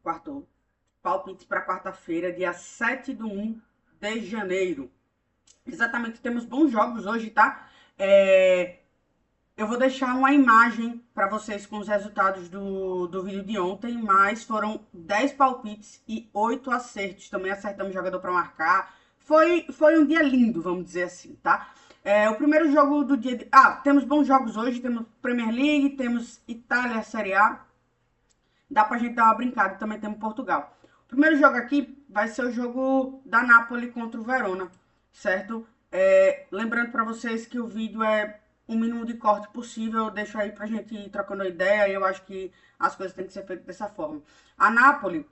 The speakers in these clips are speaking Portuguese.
quartou. Palpite para quarta-feira, dia 7/1 de janeiro. Exatamente, temos bons jogos hoje, tá? Eu vou deixar uma imagem para vocês com os resultados do vídeo de ontem, mas foram 10 palpites e 8 acertos. Também acertamos jogador para marcar. Foi um dia lindo, vamos dizer assim, tá? O primeiro jogo do dia... temos bons jogos hoje, temos Premier League, temos Itália, Série A. Dá pra gente dar uma brincada, também temos Portugal. O primeiro jogo aqui vai ser o jogo da Napoli contra o Verona, certo? Lembrando para vocês que o vídeo é o mínimo de corte possível, eu deixo aí pra gente ir trocando ideia, eu acho que as coisas têm que ser feitas dessa forma. A Napoli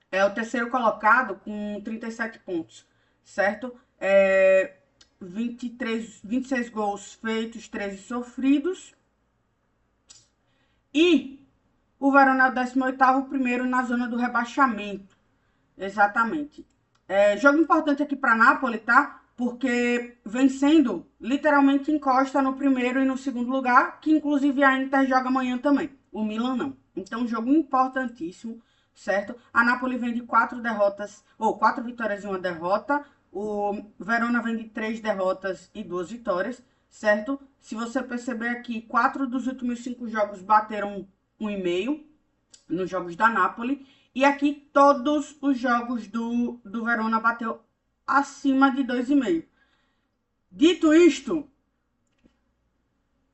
é o terceiro colocado com 37 pontos, certo? 26 gols feitos, 13 sofridos. E o Verona é o 18º, primeiro na zona do rebaixamento. Exatamente. Jogo importante aqui para Napoli, tá? Porque vencendo, literalmente encosta no primeiro e no segundo lugar, que inclusive a Inter joga amanhã também. O Milan não. Então, jogo importantíssimo, certo? A Napoli vem de 4 vitórias e 1 derrota. O Verona vem de 3 derrotas e 2 vitórias, certo? Se você perceber aqui, 4 dos últimos 5 jogos bateram 1,5 nos jogos da Napoli. E aqui todos os jogos do Verona bateu acima de 2,5. Dito isto,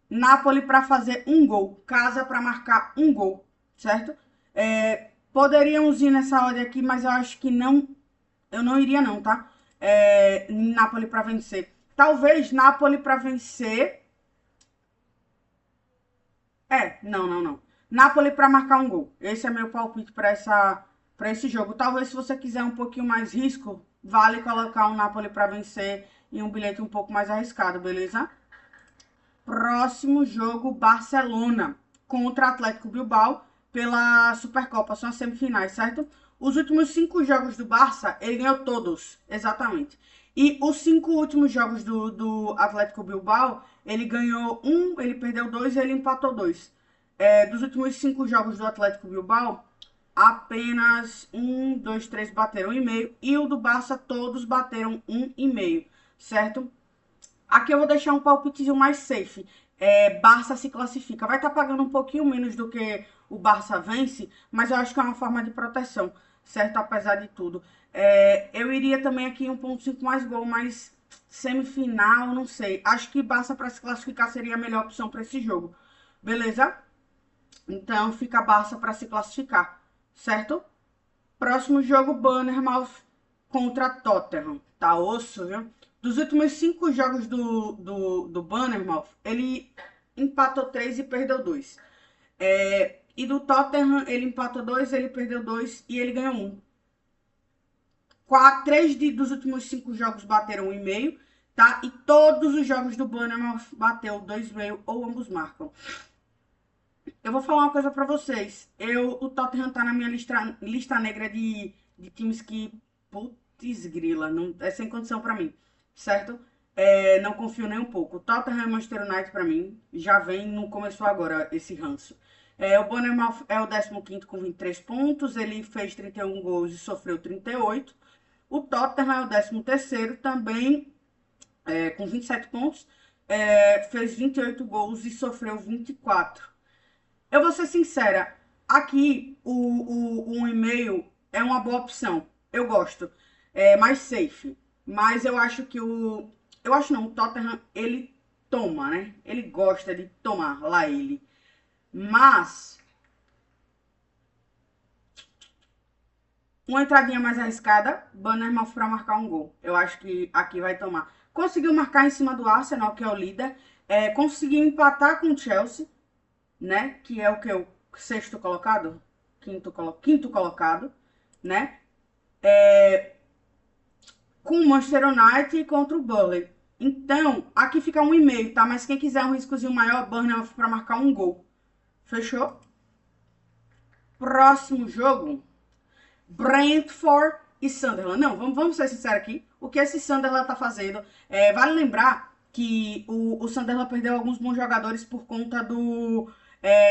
Napoli para fazer um gol, casa para marcar um gol, certo? Poderíamos ir nessa ordem aqui, mas eu acho que não, eu não iria não, tá? Napoli para vencer. Talvez Napoli para vencer. Não. Napoli para marcar um gol. Esse é meu palpite para esse jogo. Talvez se você quiser um pouquinho mais risco, vale colocar um Napoli para vencer e um bilhete um pouco mais arriscado, beleza? Próximo jogo, Barcelona contra Atlético Bilbao pela Supercopa. São as semifinais, certo? Os últimos 5 jogos do Barça, ele ganhou todos, exatamente. E os 5 últimos jogos do Atlético Bilbao, ele ganhou 1, ele perdeu 2 e ele empatou 2. Dos últimos 5 jogos do Atlético Bilbao, apenas 1, 2, 3 bateram 1,5. E o do Barça, todos bateram 1,5, certo? Aqui eu vou deixar um palpitezinho mais safe. Barça se classifica. Vai estar pagando um pouquinho menos do que o Barça vence, mas eu acho que é uma forma de proteção, certo? Apesar de tudo. Eu iria também aqui 1,5 mais gol, mas semifinal, não sei. Acho que Barça para se classificar seria a melhor opção para esse jogo. Beleza? Então fica Barça para se classificar, certo? Próximo jogo, Bournemouth contra Tottenham. Tá osso, viu? Dos últimos 5 jogos do Bournemouth, ele empatou 3 e perdeu 2. E do Tottenham, ele empatou 2, ele perdeu 2 e ele ganhou 1. 3 dos últimos 5 jogos bateram 1,5, tá? E todos os jogos do Bournemouth bateu 2,5 ou ambos marcam. Eu vou falar uma coisa pra vocês. O Tottenham tá na minha lista negra de times que... Putz grila, não, é sem condição pra mim, certo? Não confio nem um pouco. O Tottenham e Manchester United pra mim já vem, não começou agora esse ranço. O Bournemouth é o 15º com 23 pontos, ele fez 31 gols e sofreu 38. O Tottenham é o 13º também, com 27 pontos, fez 28 gols e sofreu 24. Eu vou ser sincera, aqui o 1,5 é uma boa opção. Eu gosto. É mais safe. Mas eu acho que o Tottenham, ele toma, né? Ele gosta de tomar, lá ele. Mas uma entradinha mais arriscada, Bournemouth para marcar um gol. Eu acho que aqui vai tomar. Conseguiu marcar em cima do Arsenal, que é o líder. Conseguiu empatar com o Chelsea, né? Que é o que? O sexto colocado? Quinto colocado, né? Com o Manchester United contra o Burnley. Então, aqui fica 1,5, tá? Mas quem quiser um riscozinho maior, Bournemouth para marcar um gol. Fechou? Próximo jogo, Brentford e Sunderland. Não, vamos ser sinceros aqui. O que esse Sunderland tá fazendo? Vale lembrar que o Sunderland perdeu alguns bons jogadores por conta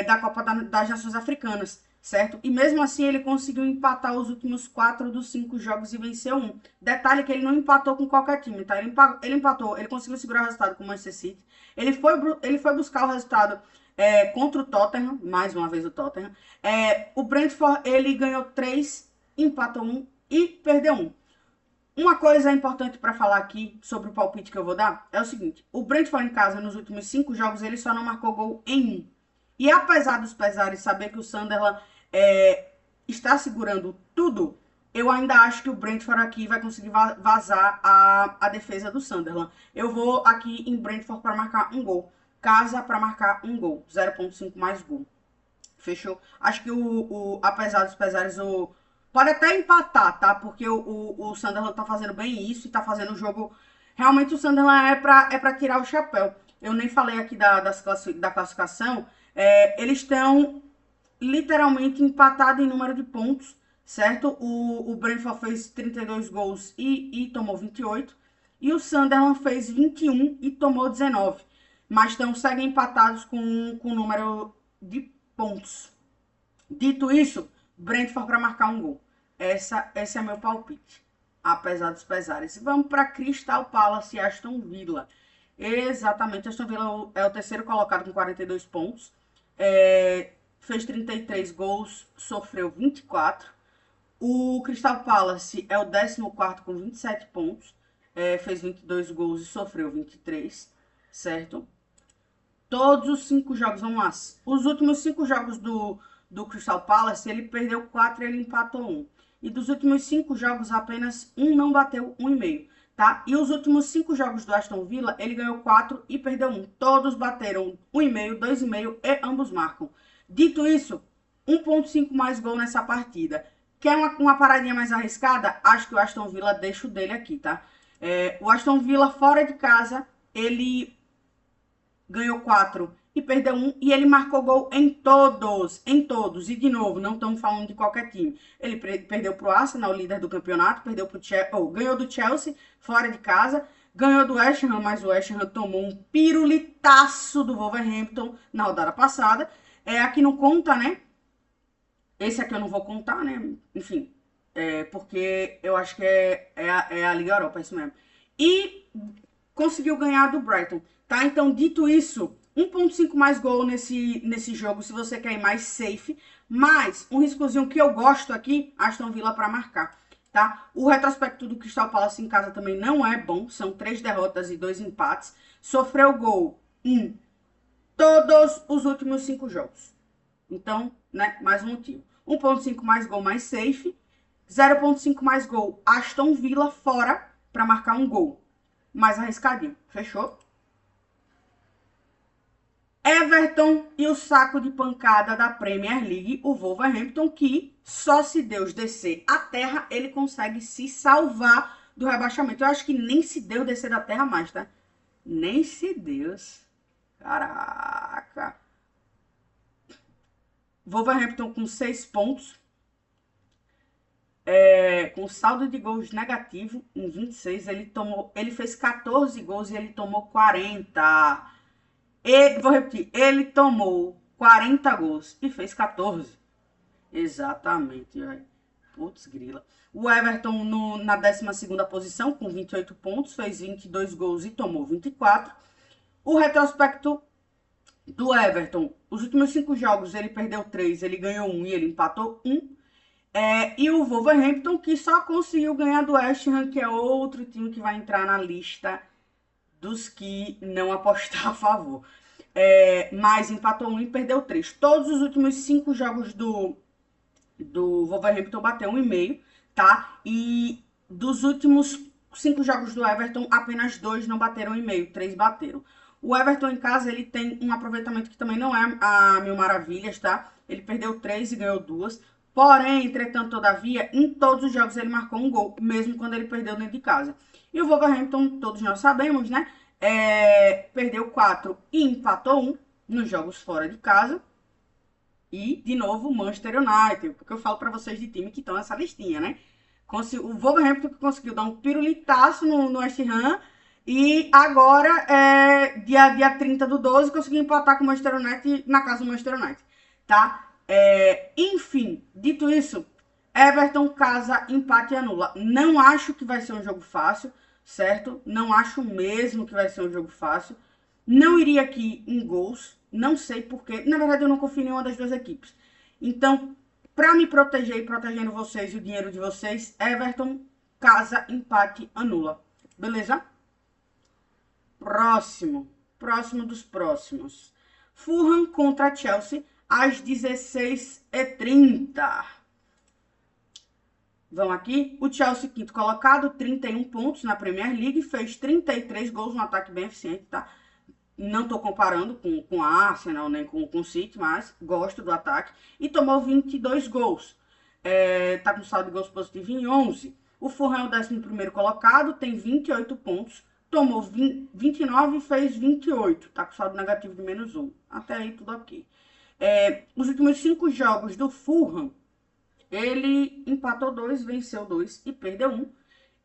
da Copa das Nações Africanas, certo? E mesmo assim ele conseguiu empatar os últimos 4 dos 5 jogos e venceu um. Detalhe que ele não empatou com qualquer time, tá? Ele empatou, ele conseguiu segurar o resultado com o Manchester City. Ele foi buscar o resultado contra o Tottenham, mais uma vez o Tottenham. O Brentford, ele ganhou 3, empatou 1 e perdeu 1. Uma coisa importante para falar aqui sobre o palpite que eu vou dar é o seguinte: o Brentford em casa, nos últimos 5 jogos, ele só não marcou gol em 1. E apesar dos pesares, saber que o Sunderland está segurando tudo, eu ainda acho que o Brentford aqui vai conseguir vazar a defesa do Sunderland. Eu vou aqui em Brentford para marcar um gol. Casa para marcar um gol. 0,5 mais gol. Fechou? Acho que apesar dos pesares, pode até empatar, tá? Porque o Sunderland tá fazendo bem isso e tá fazendo o jogo. Realmente o Sunderland é pra tirar o chapéu. Eu nem falei aqui da classificação. Eles estão literalmente empatados em número de pontos, certo? O Brentford fez 32 gols e tomou 28. E o Sunderland fez 21 e tomou 19. Mas seguem empatados com o número de pontos. Dito isso, Brentford para marcar um gol. Esse é meu palpite, apesar dos pesares. Vamos para Crystal Palace e Aston Villa. Exatamente, Aston Villa é o terceiro colocado com 42 pontos. Fez 33 gols, sofreu 24. O Crystal Palace é o 14º com 27 pontos. Fez 22 gols e sofreu 23, certo? Todos os 5 jogos, vamos lá. Os últimos 5 jogos do Crystal Palace, ele perdeu 4 e ele empatou 1. E dos últimos 5 jogos, apenas um não bateu 1,5, tá? E os últimos 5 jogos do Aston Villa, ele ganhou 4 e perdeu 1. Todos bateram 1,5, 2,5 e ambos marcam. Dito isso, 1,5 mais gol nessa partida. Quer uma paradinha mais arriscada? Acho que o Aston Villa deixa o dele aqui, tá? O Aston Villa, fora de casa, ele ganhou 4 e perdeu 1, e ele marcou gol em todos. E de novo, não estamos falando de qualquer time. Ele perdeu pro Arsenal, líder do campeonato, ganhou do Chelsea, fora de casa, ganhou do West Ham, mas o West Ham tomou um pirulitaço do Wolverhampton na rodada passada. Aqui não conta, né? Esse aqui eu não vou contar, né? Enfim, porque eu acho que é a Liga Europa, é isso mesmo. E conseguiu ganhar do Brighton, tá? Então, dito isso, 1,5 mais gol nesse jogo, se você quer ir mais safe. Mas um riscozinho que eu gosto aqui, Aston Villa para marcar, tá? O retrospecto do Crystal Palace em casa também não é bom. São 3 derrotas e 2 empates. Sofreu gol em todos os últimos 5 jogos. Então, né, mais um motivo. 1,5 mais gol mais safe. 0,5 mais gol Aston Villa fora para marcar um gol. Mais arriscadinho. Fechou? Everton e o saco de pancada da Premier League, o Wolverhampton, que só se Deus descer a terra, ele consegue se salvar do rebaixamento. Eu acho que nem se Deus descer da terra mais, tá? Nem se Deus. Caraca. Wolverhampton com 6 pontos. Com saldo de gols negativo em 26. Ele fez 14 gols e ele tomou 40. Vou repetir, ele tomou 40 gols e fez 14. Exatamente, velho. Putz, grila. O Everton na 12ª posição, com 28 pontos, fez 22 gols e tomou 24. O retrospecto do Everton, os últimos 5 jogos, ele perdeu 3, ele ganhou 1 e ele empatou 1. E o Wolverhampton, que só conseguiu ganhar do West Ham, que é outro time que vai entrar na lista dos que não apostar a favor. Mas empatou 1 e perdeu 3. Todos os últimos 5 jogos do Wolverhampton bateu 1,5, tá? E dos últimos 5 jogos do Everton, apenas 2 não bateram 1,5, 3 bateram. O Everton em casa, ele tem um aproveitamento que também não é a mil maravilhas, tá? Ele perdeu 3 e ganhou 2. Porém, entretanto, todavia, em todos os jogos ele marcou um gol, mesmo quando ele perdeu dentro de casa. E o Wolverhampton, todos nós sabemos, né? Perdeu 4 e empatou 1 nos jogos fora de casa. E, de novo, o Manchester United, porque eu falo para vocês de time que estão nessa listinha, né? O Wolverhampton que conseguiu dar um pirulitaço no West Ham E agora, dia 30 do 12, consegui empatar com o Manchester United na casa do Manchester United, tá? Enfim, dito isso, Everton, casa, empate e anula. Não acho que vai ser um jogo fácil, certo? Não acho mesmo que vai ser um jogo fácil. Não iria aqui em gols, não sei porquê. Na verdade, eu não confio em nenhuma das duas equipes. Então, para me proteger e protegendo vocês e o dinheiro de vocês, Everton, casa, empate, anula. Beleza? Próximo dos próximos. Fulham contra Chelsea às 16h30. Vão aqui. O Chelsea, quinto colocado, 31 pontos na Premier League, fez 33 gols, um ataque bem eficiente, tá? Não tô comparando com a Arsenal, nem com o City, mas gosto do ataque. E tomou 22 gols. Tá com saldo de gols positivo em 11. O Fulham é o 11º colocado, tem 28 pontos. Tomou 29 e fez 28. Tá com saldo negativo de -1. Até aí tudo ok. Os últimos 5 jogos do Fulham, ele empatou 2, venceu 2 e perdeu 1.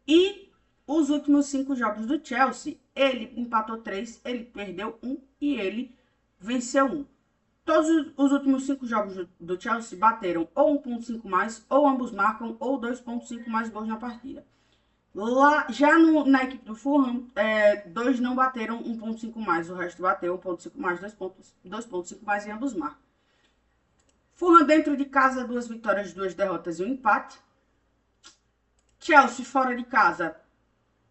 E os últimos 5 jogos do Chelsea, ele empatou 3, ele perdeu 1 e ele venceu 1. Todos os últimos 5 jogos do Chelsea bateram ou 1,5 mais, ou ambos marcam, ou 2,5 mais gols na partida. Lá, já na equipe do Fulham, 2 não bateram 1,5 mais, o resto bateu 1,5 mais, 2,5 mais e ambos marcam. Fulham dentro de casa, 2 vitórias, 2 derrotas e 1 empate. Chelsea fora de casa,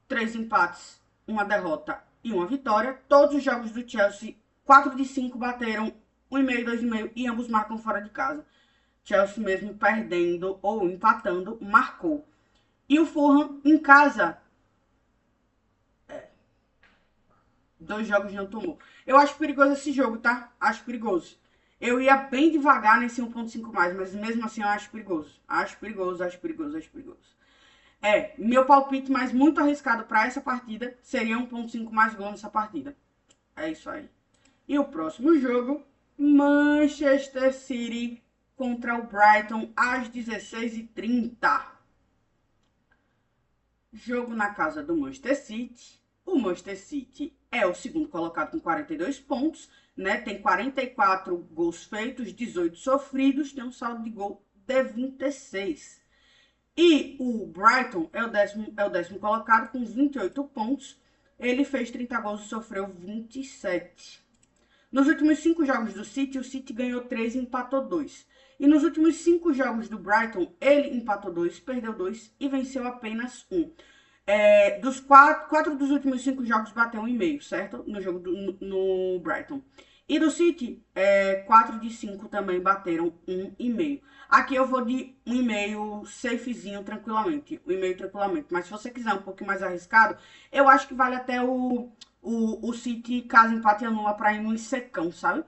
3 empates, 1 derrota e 1 vitória. Todos os jogos do Chelsea, 4 de 5 bateram 1,5, 2,5 e ambos marcam fora de casa. Chelsea mesmo perdendo ou empatando, marcou. E o Fulham em casa, 2 jogos não tomou. Eu acho perigoso esse jogo, tá? Acho perigoso. Eu ia bem devagar nesse 1,5 mais, mas mesmo assim eu acho perigoso. Acho perigoso. Meu palpite, mas muito arriscado para essa partida, seria 1,5 mais gol nessa partida. É isso aí. E o próximo jogo, Manchester City contra o Brighton às 16h30. Jogo na casa do Manchester City. O Manchester City é o segundo colocado com 42 pontos, né? Tem 44 gols feitos, 18 sofridos, tem um saldo de gol de 26. E o Brighton é o décimo colocado com 28 pontos. Ele fez 30 gols e sofreu 27. Nos últimos 5 jogos do City, o City ganhou 3 e empatou 2. E nos últimos 5 jogos do Brighton, ele empatou 2, perdeu 2 e venceu apenas 1. Dos 4 dos últimos 5 jogos bateu 1,5, certo? No jogo no Brighton. E do City, 4 de 5 também bateram 1,5. Aqui eu vou de 1,5 safezinho tranquilamente. 1,5 tranquilamente. Mas se você quiser um pouquinho mais arriscado, eu acho que vale até o City, caso empate, anula pra ir no secão, sabe?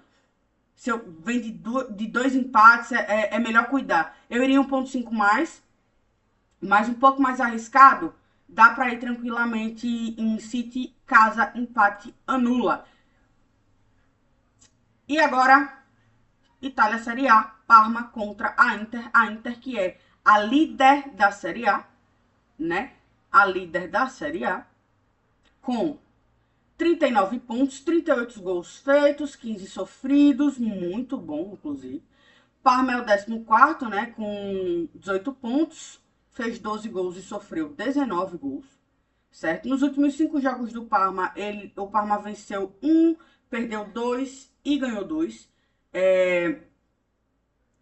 Se eu vem de 2 empates, é melhor cuidar. Eu iria 1,5 mais, mas um pouco mais arriscado, dá pra ir tranquilamente em City, casa, empate, anula. E agora, Itália Série A, Parma contra a Inter que é a líder da Série A, né? A líder da Série A, com 39 pontos, 38 gols feitos, 15 sofridos, muito bom, inclusive. Parma é o 14º, né, com 18 pontos, fez 12 gols e sofreu 19 gols, certo? Nos últimos 5 jogos do Parma, o Parma venceu 1, perdeu 2 e ganhou 2.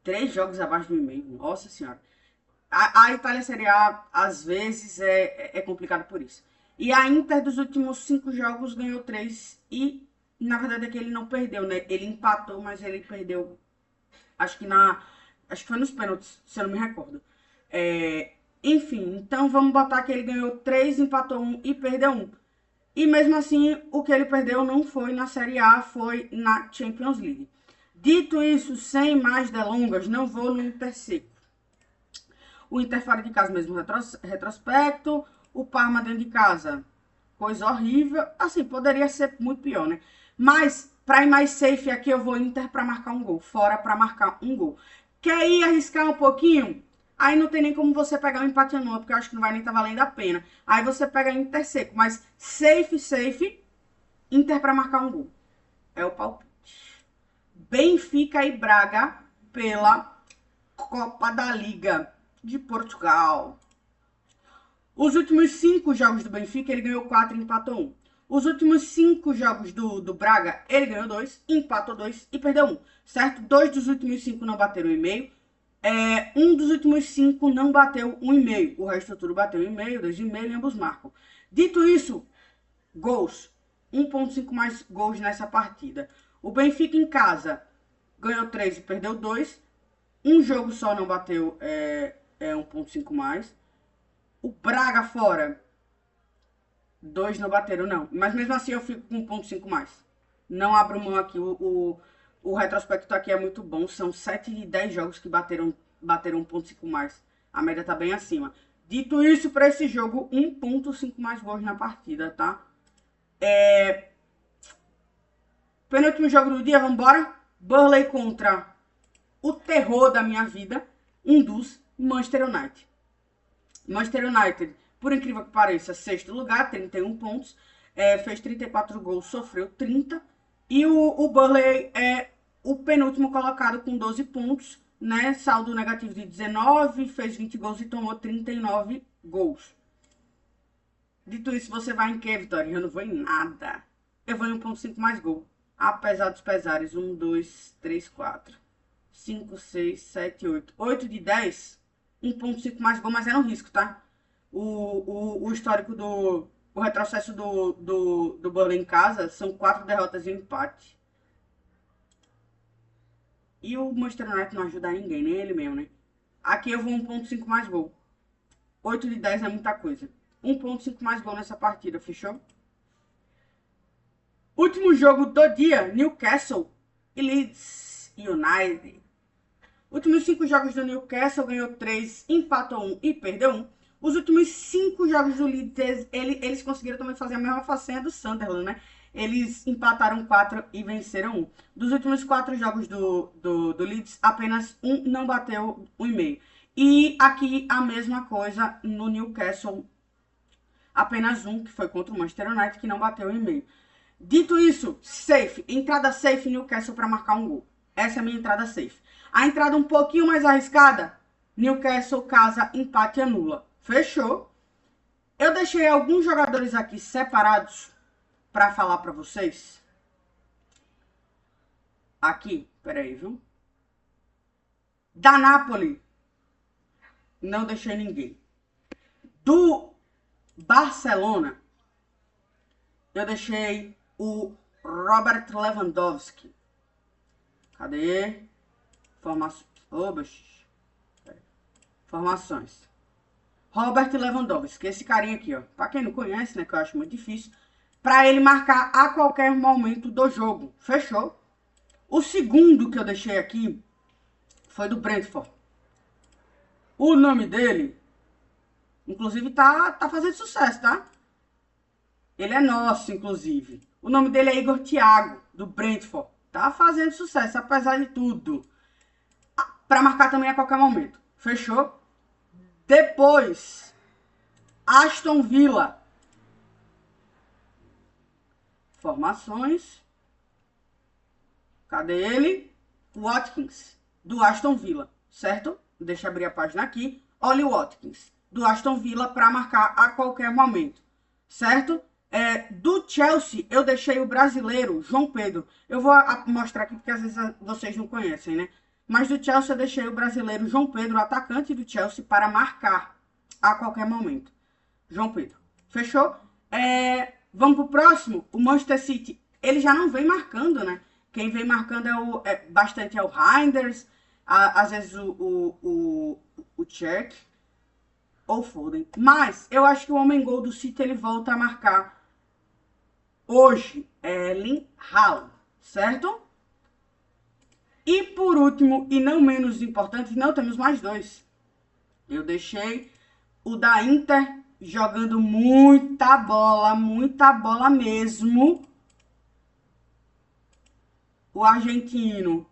3 jogos abaixo do e-mail, nossa senhora. A Itália Série A, às vezes, é complicado por isso. E a Inter, dos últimos 5 jogos, ganhou 3 e, na verdade, é que ele não perdeu, né? Ele empatou, mas ele perdeu, acho que foi nos pênaltis, se eu não me recordo. Enfim, então vamos botar que ele ganhou 3, empatou 1 e perdeu 1. E mesmo assim, o que ele perdeu não foi na Série A, foi na Champions League. Dito isso, sem mais delongas, não vou no Inter seco. O Inter fora de casa mesmo retrospecto. O Parma dentro de casa, coisa horrível. Assim, poderia ser muito pior, né? Mas, pra ir mais safe aqui, eu vou Inter pra marcar um gol. Fora pra marcar um gol. Quer ir arriscar um pouquinho? Aí não tem nem como você pegar um empate anula, porque eu acho que não vai nem estar valendo a pena. Aí você pega Inter seco, mas safe, Inter para marcar um gol. É o palpite. Benfica e Braga pela Copa da Liga de Portugal. Os últimos 5 jogos do Benfica, ele ganhou 4 e empatou 1. Os últimos 5 jogos do Braga, ele ganhou 2, empatou 2 e perdeu 1. Certo? 2 dos últimos 5 não bateram 1,5. Um dos últimos 5 não bateu 1,5. O resto tudo bateu 1,5, 2,5 e ambos marcam. Dito isso, gols. 1,5 mais gols nessa partida. O Benfica em casa ganhou 3 e perdeu 2. Um jogo só não bateu 1,5 mais. O Braga fora, 2 não bateram, não. Mas mesmo assim eu fico com 1,5 mais. Não abro mão aqui. O retrospecto aqui é muito bom. São 7 de 10 jogos que bateram 1,5 mais. A média tá bem acima. Dito isso, para esse jogo, 1,5 mais gols na partida, tá? Penúltimo jogo do dia, vambora? Burnley contra o terror da minha vida, um dos Manchester United. Manchester United, por incrível que pareça, sexto lugar, 31 pontos, fez 34 gols, sofreu 30. E o Burnley é o penúltimo colocado com 12 pontos, né? Saldo negativo de 19, fez 20 gols e tomou 39 gols. Dito isso, você vai em que, Vitória? Eu não vou em nada. Eu vou em 1,5 mais gol. Apesar dos pesares, 1, 2, 3, 4, 5, 6, 7, 8. 8 de 10, 1,5 mais gol, mas é um risco, tá? O histórico o retrocesso do Burnley em casa são 4 derrotas e um empate. E o Manchester United não ajuda ninguém, nem ele mesmo, né? Aqui eu vou 1,5 mais gol. 8 de 10 é muita coisa. 1,5 mais gol nessa partida, fechou? Último jogo do dia, Newcastle e Leeds United. Últimos 5 jogos do Newcastle, ganhou 3, empatou 1 e perdeu 1. Os últimos 5 jogos do Leeds, eles conseguiram também fazer a mesma façanha do Sunderland, né? Eles empataram 4 e venceram 1. Dos últimos 4 jogos do Leeds, apenas 1 não bateu 1,5. E aqui a mesma coisa no Newcastle, apenas 1, que foi contra o Manchester United, que não bateu 1,5. Dito isso, safe. Entrada safe Newcastle para marcar um gol. Essa é a minha entrada safe. A entrada um pouquinho mais arriscada, Newcastle casa, empate anula. Fechou? Eu deixei alguns jogadores aqui separados para falar para vocês. Aqui, peraí, viu? Da Napoli, não deixei ninguém. Do Barcelona, eu deixei o Robert Lewandowski. Cadê? Formações. Robert Lewandowski, esse carinha aqui, ó. Pra quem não conhece, né, que eu acho muito difícil, pra ele marcar a qualquer momento do jogo. Fechou? O segundo que eu deixei aqui foi do Brentford. O nome dele, inclusive, tá fazendo sucesso, tá? Ele é nosso, inclusive. O nome dele é Igor Thiago, do Brentford. Tá fazendo sucesso, apesar de tudo. Pra marcar também a qualquer momento. Fechou? Depois, Aston Villa. Formações. Cadê ele? Watkins, do Aston Villa, certo? Deixa eu abrir a página aqui. Olha o Watkins, do Aston Villa, para marcar a qualquer momento, certo? Do Chelsea, eu deixei o brasileiro, João Pedro. Eu vou mostrar aqui, porque às vezes vocês não conhecem, né? Mas do Chelsea, eu deixei o brasileiro João Pedro, atacante do Chelsea, para marcar a qualquer momento. João Pedro. Fechou? Vamos pro próximo. O Manchester City. Ele já não vem marcando, né? Quem vem marcando bastante é o Reinders, às vezes o Czech ou Foden. Mas eu acho que o homem-gol do City ele volta a marcar hoje. Erling Haaland, certo? E por último, e não menos importante, não, temos mais 2. Eu deixei o da Inter jogando muita bola mesmo. O argentino,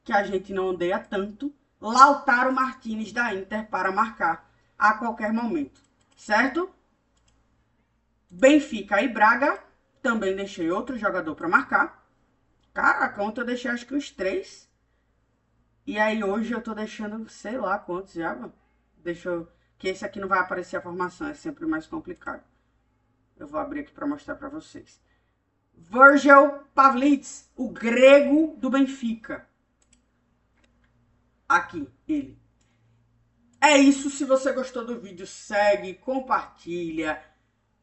que a gente não odeia tanto, Lautaro Martinez da Inter para marcar a qualquer momento, certo? Benfica e Braga, também deixei outro jogador para marcar. Caraca, ontem eu deixei acho que os 3. E aí hoje eu tô deixando, sei lá quantos já, mano. Deixa eu... Que esse aqui não vai aparecer a formação, é sempre mais complicado. Eu vou abrir aqui para mostrar para vocês. Virgil Pavlidis, o grego do Benfica. Aqui, ele. É isso, se você gostou do vídeo, segue, compartilha,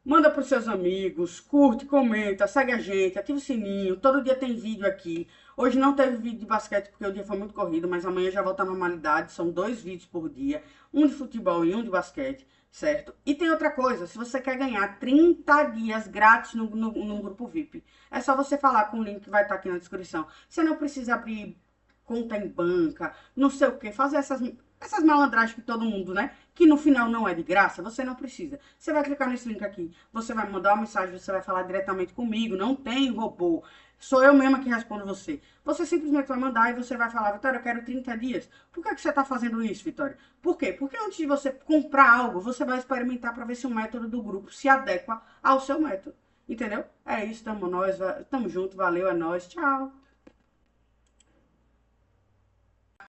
manda para os seus amigos, curte, comenta, segue a gente, ativa o sininho, todo dia tem vídeo aqui. Hoje não teve vídeo de basquete porque o dia foi muito corrido, mas amanhã já volta à normalidade, são 2 vídeos por dia, um de futebol e um de basquete, certo? E tem outra coisa, se você quer ganhar 30 dias grátis no grupo VIP, é só você falar com o link que vai estar aqui na descrição. Você não precisa abrir conta em banca, não sei o que, fazer essas malandragens que todo mundo, né? Que no final não é de graça, você não precisa. Você vai clicar nesse link aqui, você vai mandar uma mensagem, você vai falar diretamente comigo, não tem robô. Sou eu mesma que respondo você. Você simplesmente vai mandar e você vai falar, Vitória, eu quero 30 dias. Por que você está fazendo isso, Vitória? Por quê? Porque antes de você comprar algo, você vai experimentar para ver se o método do grupo se adequa ao seu método. Entendeu? É isso, tamo junto, valeu, é nóis, tchau.